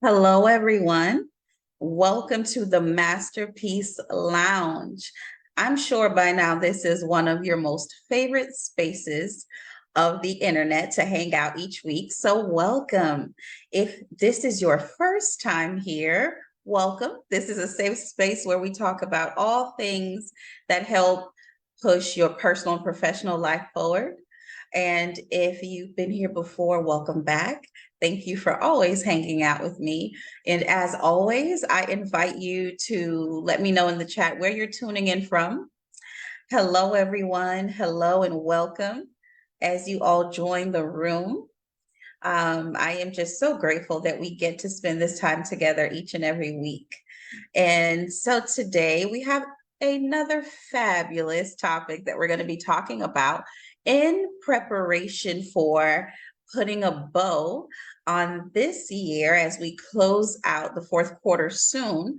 Hello, everyone. Welcome to the Masterpiece Lounge. I'm sure by now this is one of your most favorite spaces of the internet to hang out each week. So, welcome. If this is your first time here, welcome. This is a safe space where we talk about all things that help push your personal and professional life forward. And if you've been here before, welcome back. Thank you for always hanging out with me. And as always, I invite you to let me know in the chat where you're tuning in from. Hello, everyone. Hello and welcome as you all join the room. I am just so grateful that we get to spend this time together each and every week. And so today we have another fabulous topic that we're going to be talking about in preparation for putting a bow on this year as we close out the fourth quarter soon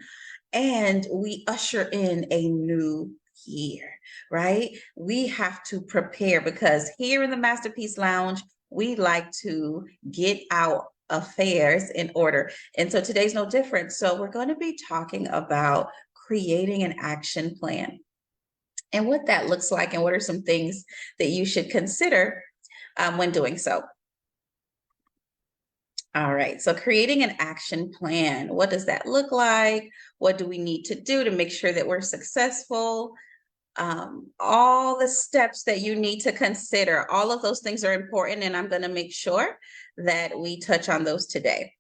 and we usher in a new year, right? We have to prepare because here in the Masterpiece Lounge, we like to get our affairs in order. And so today's no different. So we're going to be talking about creating an action plan and what that looks like and what are some things that you should consider when doing so. All right, so creating an action plan. What does that look like? What do we need to do to make sure that we're successful? All the steps that you need to consider, all of those things are important, and I'm going to make sure that we touch on those today.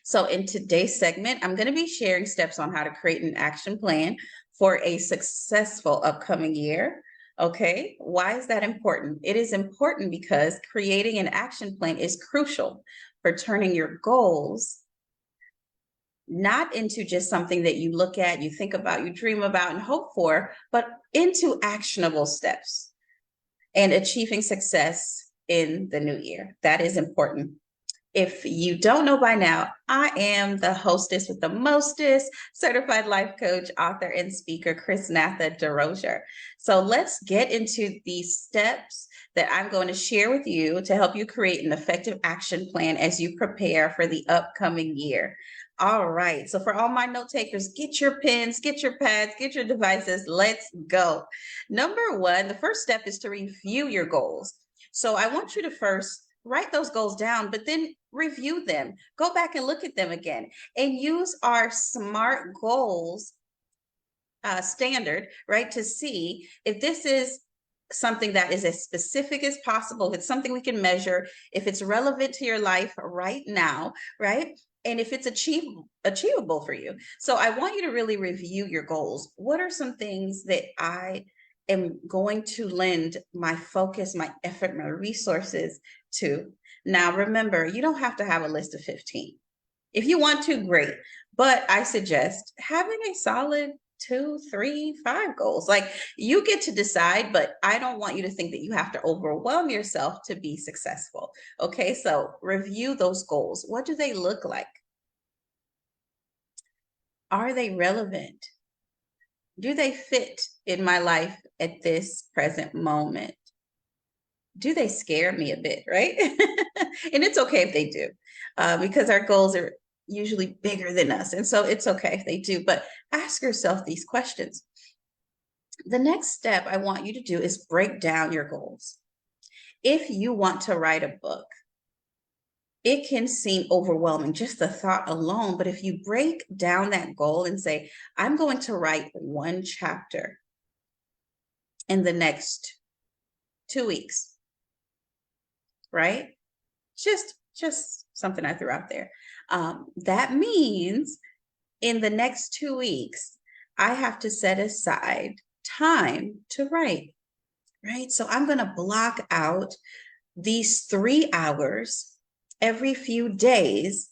So in today's segment, I'm going to be sharing steps on how to create an action plan for a successful upcoming year. Okay, why is that important? It is important because creating an action plan is crucial for turning your goals not into just something that you look at, you think about, you dream about, and hope for, but into actionable steps and achieving success in the new year. That is important. If you don't know by now, I am the hostess with the mostest, certified life coach, author, and speaker, Chrisnatha Derosier. So let's get into these steps that I'm going to share with you to help you create an effective action plan as you prepare for the upcoming year. All right, so for all my note takers, get your pens, get your pads, get your devices, let's go. Number one, the first step is to review your goals. So I want you to first write those goals down, but then review them. Go back and look at them again and use our SMART goals standard, right, to see if this is something that is as specific as possible, if it's something we can measure, if it's relevant to your life right now, right? And if it's achievable for you. So I want you to really review your goals. What are some things that I am going to lend my focus, my effort, my resources to? Now, remember, you don't have to have a list of 15. If you want to, great. But I suggest having a solid 2, 3, 5 goals. Like, you get to decide, but I don't want you to think that you have to overwhelm yourself to be successful. Okay, so review those goals. What do they look like? Are they relevant? Do they fit in my life at this present moment? Do they scare me a bit, right? And it's okay if they do, because our goals are usually bigger than us. And so it's okay if they do, but ask yourself these questions. The next step I want you to do is break down your goals. If you want to write a book, it can seem overwhelming, just the thought alone. But if you break down that goal and say, I'm going to write one chapter in the next 2 weeks, right? Just something I threw out there. That means in the next 2 weeks, I have to set aside time to write, right? So I'm going to block out these 3 hours every few days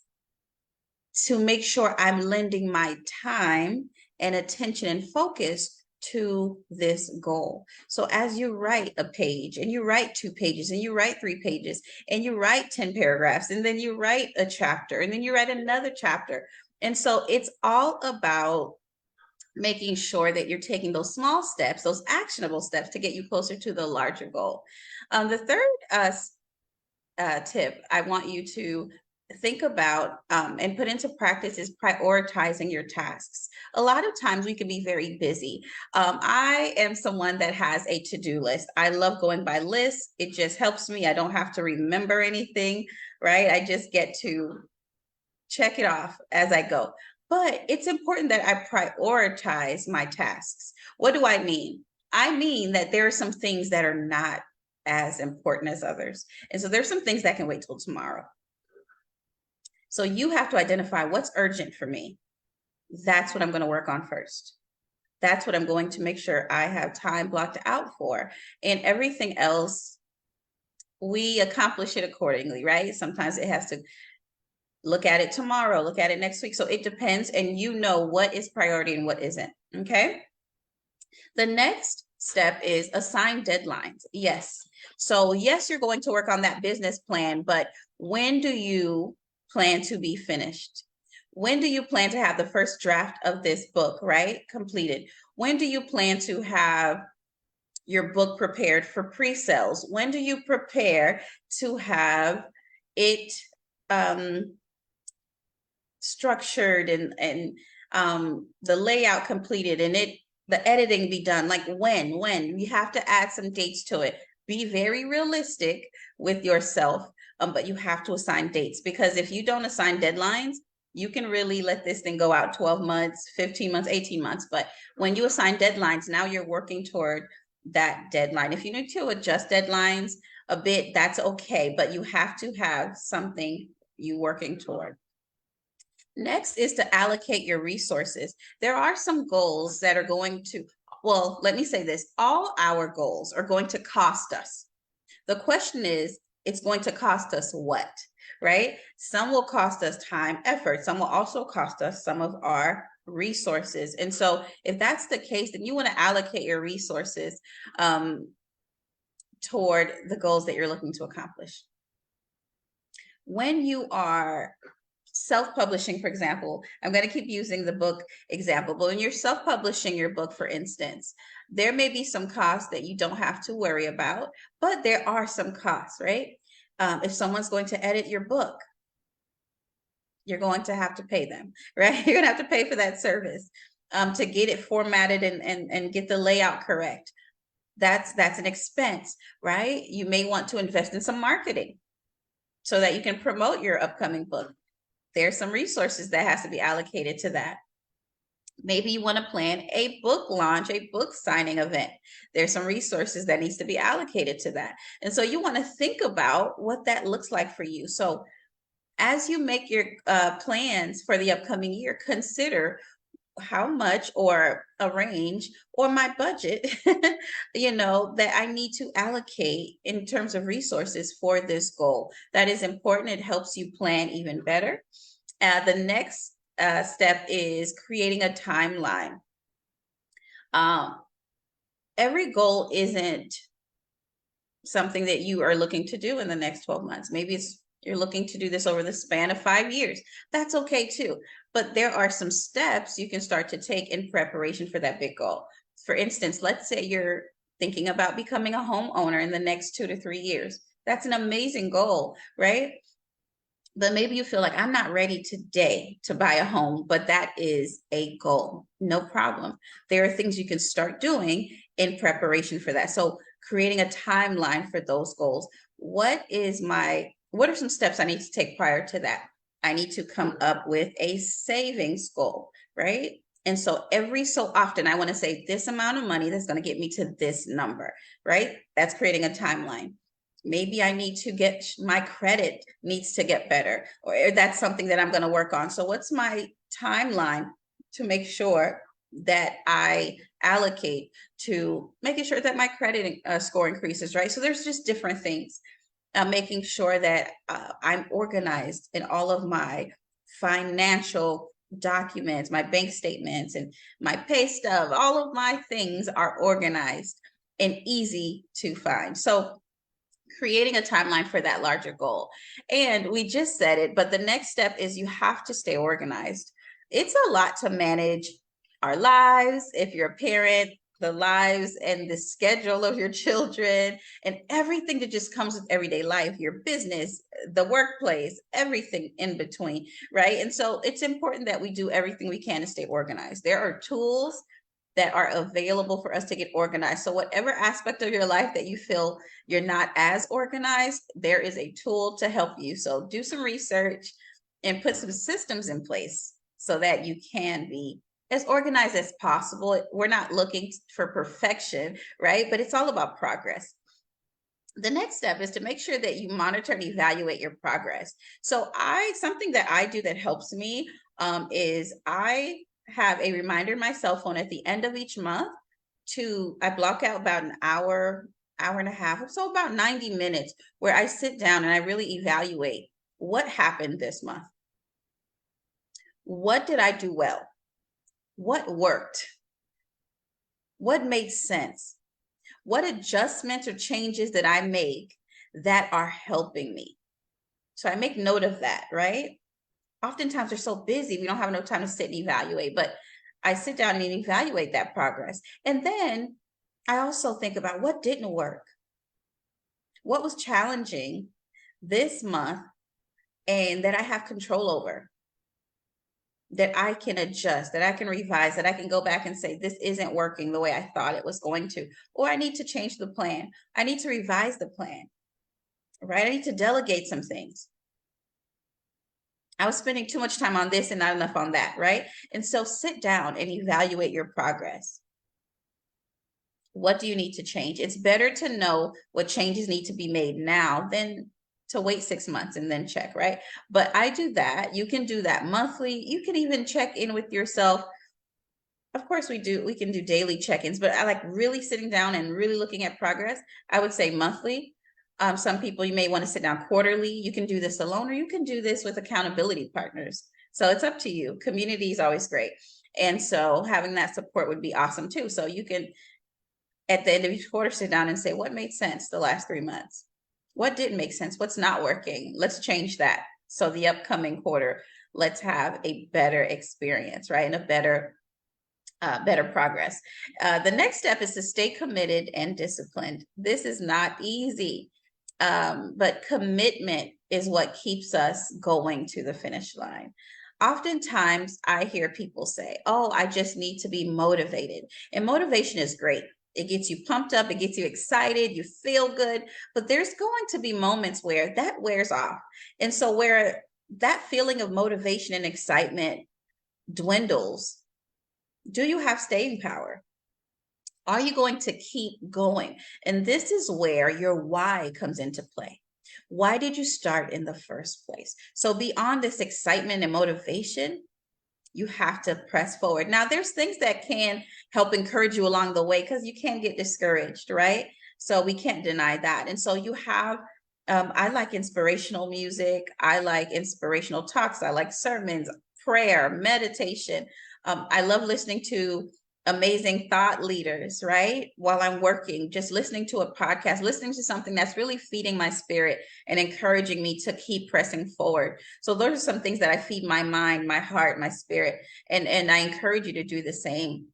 to make sure I'm lending my time and attention and focus to this goal. So as you write a page and you write 2 pages and you write 3 pages and you write 10 paragraphs and then you write a chapter and then you write another chapter. And so it's all about making sure that you're taking those small steps, those actionable steps to get you closer to the larger goal. The third tip I want you to think about and put into practice is prioritizing your tasks. A lot of times we can be very busy. I am someone that has a to-do list. I love going by lists. It just helps me. I don't have to remember anything, right? I just get to check it off as I go. But it's important that I prioritize my tasks. What do I mean? I mean that there are some things that are not as important as others. And so there's some things that can wait till tomorrow. So you have to identify what's urgent for me. That's what I'm going to work on first. That's what I'm going to make sure I have time blocked out for. And everything else, we accomplish it accordingly, right? Sometimes it has to look at it tomorrow, look at it next week. So it depends, and you know what is priority and what isn't, okay? The next step is assign deadlines. Yes. So yes, you're going to work on that business plan, but when do you plan to be finished? When do you plan to have the first draft of this book, right, completed? When do you plan to have your book prepared for pre-sales? When do you prepare to have it structured and the layout completed and the editing be done? Like when you have to add some dates to it. Be very realistic with yourself, but you have to assign dates, because if you don't assign deadlines, you can really let this thing go out 12 months, 15 months, 18 months. But when you assign deadlines, now you're working toward that deadline. If you need to adjust deadlines a bit, that's okay, but you have to have something you're working toward. Next is to allocate your resources. There are some goals that are going to, well, let me say this, all our goals are going to cost us. The question is, it's going to cost us what, right? Some will cost us time, effort. Some will also cost us some of our resources. And so if that's the case, then you want to allocate your resources toward the goals that you're looking to accomplish. When you are self-publishing, for example, I'm going to keep using the book example, but when you're self-publishing your book, for instance, there may be some costs that you don't have to worry about, but there are some costs, right? If someone's going to edit your book, you're going to have to pay them, right? You're going to have to pay for that service to get it formatted and get the layout correct. That's an expense, right? You may want to invest in some marketing so that you can promote your upcoming book. There's some resources that has to be allocated to that. Maybe you want to plan a book launch, a book signing event. There's some resources that needs to be allocated to that. And so you want to think about what that looks like for you. So as you make your plans for the upcoming year, consider how much, or a range, or my budget, that I need to allocate in terms of resources for this goal. That is important. It helps you plan even better. The next step is creating a timeline. Every goal isn't something that you are looking to do in the next 12 months. Maybe you're looking to do this over the span of 5 years. That's okay too. But there are some steps you can start to take in preparation for that big goal. For instance, let's say you're thinking about becoming a homeowner in the next 2 to 3 years. That's an amazing goal, right? But maybe you feel like, I'm not ready today to buy a home, but that is a goal. No problem. There are things you can start doing in preparation for that. So creating a timeline for those goals. What are some steps I need to take prior to that? I need to come up with a savings goal, right? And so every so often, I want to save this amount of money that's going to get me to this number, right? That's creating a timeline. Maybe I need to get, my credit needs to get better, or that's something that I'm going to work on. So what's my timeline to make sure that I allocate to making sure that my credit score increases, right? So there's just different things. Making sure that I'm organized in all of my financial documents, my bank statements and my pay stub, all of my things are organized and easy to find. So creating a timeline for that larger goal. And we just said it, but the next step is you have to stay organized. It's a lot to manage our lives. If you're a parent, the lives and the schedule of your children and everything that just comes with everyday life, your business, the workplace, everything in between, right? And so it's important that we do everything we can to stay organized. There are tools that are available for us to get organized. So whatever aspect of your life that you feel you're not as organized, there is a tool to help you. So do some research and put some systems in place so that you can be as organized as possible. We're not looking for perfection, right? But it's all about progress. The next step is to make sure that you monitor and evaluate your progress. So something that I do that helps me is I have a reminder in my cell phone at the end of each month I block out about an hour, hour and a half, so about 90 minutes where I sit down and I really evaluate what happened this month. What did I do well? What worked? What made sense? What adjustments or changes did I make that are helping me? So I make note of that, right? Oftentimes we're so busy, we don't have enough time to sit and evaluate, but I sit down and evaluate that progress. And then I also think about what didn't work. What was challenging this month and that I have control over, that I can adjust, that I can revise, that I can go back and say, this isn't working the way I thought it was going to, or I need to change the plan. I need to revise the plan, right? I need to delegate some things. I was spending too much time on this and not enough on that, right? And so sit down and evaluate your progress. What do you need to change? It's better to know what changes need to be made now than to wait 6 months and then check, right? But I do that. You can do that monthly. You can even check in with yourself. Of course we can do daily check-ins, but I like really sitting down and really looking at progress. I would say monthly. Some people, you may want to sit down quarterly. You can do this alone, or you can do this with accountability partners. So it's up to you. Community is always great. And so having that support would be awesome too. So you can, at the end of each quarter, sit down and say, what made sense the last 3 months? What didn't make sense? What's not working? Let's change that. So the upcoming quarter, let's have a better experience, right? And a better progress. The next step is to stay committed and disciplined. This is not easy, but commitment is what keeps us going to the finish line. Oftentimes I hear people say, oh, I just need to be motivated. And motivation is great. It gets you pumped up, it gets you excited, you feel good, but there's going to be moments where that wears off. And so where that feeling of motivation and excitement dwindles, do you have staying power? Are you going to keep going? And this is where your why comes into play. Why did you start in the first place? So beyond this excitement and motivation, you have to press forward. Now, there's things that can help encourage you along the way because you can get discouraged, right? So we can't deny that. And so you have, I like inspirational music. I like inspirational talks. I like sermons, prayer, meditation. I love listening to amazing thought leaders, right? While I'm working, just listening to a podcast, listening to something that's really feeding my spirit and encouraging me to keep pressing forward. So those are some things that I feed my mind, my heart, my spirit. And I encourage you to do the same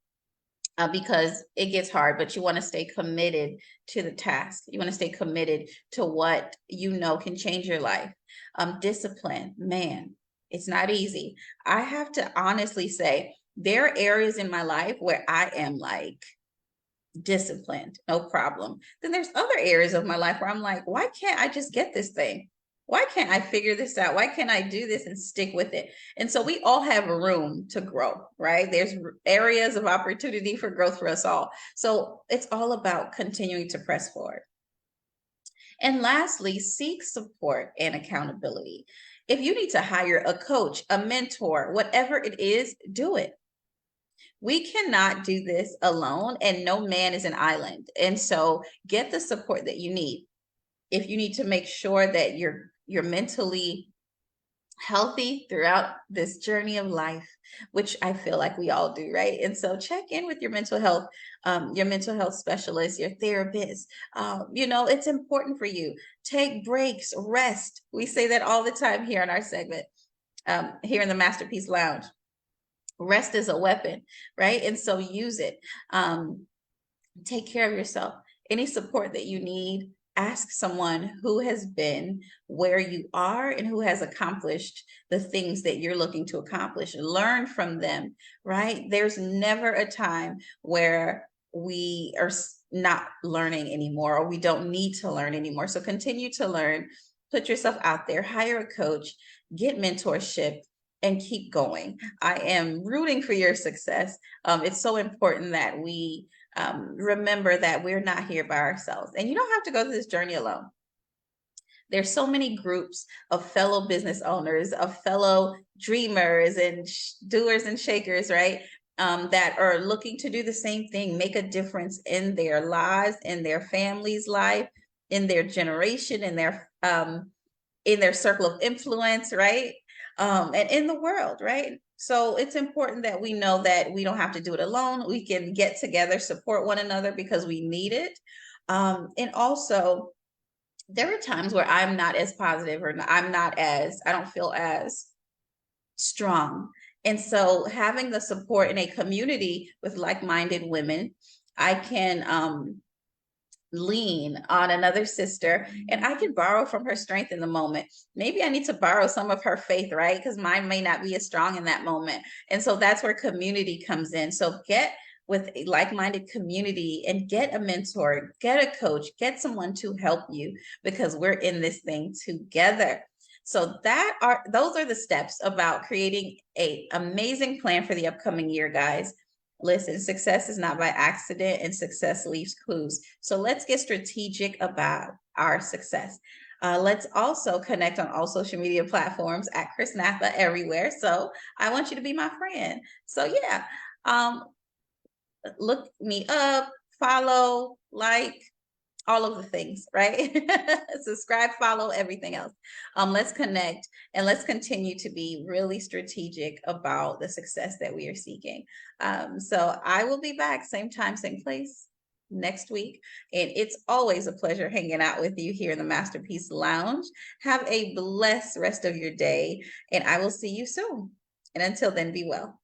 because it gets hard, but you want to stay committed to the task. You want to stay committed to what you know can change your life. Discipline, man, it's not easy. I have to honestly say, there are areas in my life where I am like disciplined, no problem. Then there's other areas of my life where I'm like, why can't I just get this thing? Why can't I figure this out? Why can't I do this and stick with it? And so we all have room to grow, right? There's areas of opportunity for growth for us all. So it's all about continuing to press forward. And lastly, seek support and accountability. If you need to hire a coach, a mentor, whatever it is, do it. We cannot do this alone, and no man is an island. And so get the support that you need. If you need to make sure that you're mentally healthy throughout this journey of life, which I feel like we all do, right? And so check in with your mental health specialist, your therapist. It's important for you. Take breaks, rest. We say that all the time here in our segment, here in the Masterpiece Lounge. Rest is a weapon, right? And so use it. Take care of yourself. Any support that you need, ask someone who has been where you are and who has accomplished the things that you're looking to accomplish. Learn from them, right? There's never a time where we are not learning anymore, or we don't need to learn anymore. So continue to learn, put yourself out there, hire a coach, get mentorship, and keep going. I am rooting for your success. It's so important that we remember that we're not here by ourselves, and you don't have to go through this journey alone. There's so many groups of fellow business owners, of fellow dreamers and doers and shakers, right? That are looking to do the same thing, make a difference in their lives, in their family's life, in their generation, in their circle of influence, right? And in the world, right? So it's important that we know that we don't have to do it alone. We can get together, support one another because we need it. And also, there are times where I'm not as positive, or I don't feel as strong. And so having the support in a community with like-minded women, I can lean on another sister, and I can borrow from her strength in the moment. Maybe I need to borrow some of her faith, right? Because mine may not be as strong in that moment. And so that's where community comes in. So get with a like-minded community and get a mentor, get a coach, get someone to help you, because we're in this thing together. So those are the steps about creating an amazing plan for the upcoming year, guys. Listen, success is not by accident, and success leaves clues. So let's get strategic about our success. Let's also connect on all social media platforms at Chrisnatha everywhere. So I want you to be my friend. So yeah, look me up, follow, like, all of the things, right? Subscribe, follow, everything else. Let's connect, and let's continue to be really strategic about the success that we are seeking. So I will be back same time, same place next week. And it's always a pleasure hanging out with you here in the Masterpiece Lounge. Have a blessed rest of your day, and I will see you soon. And until then, be well.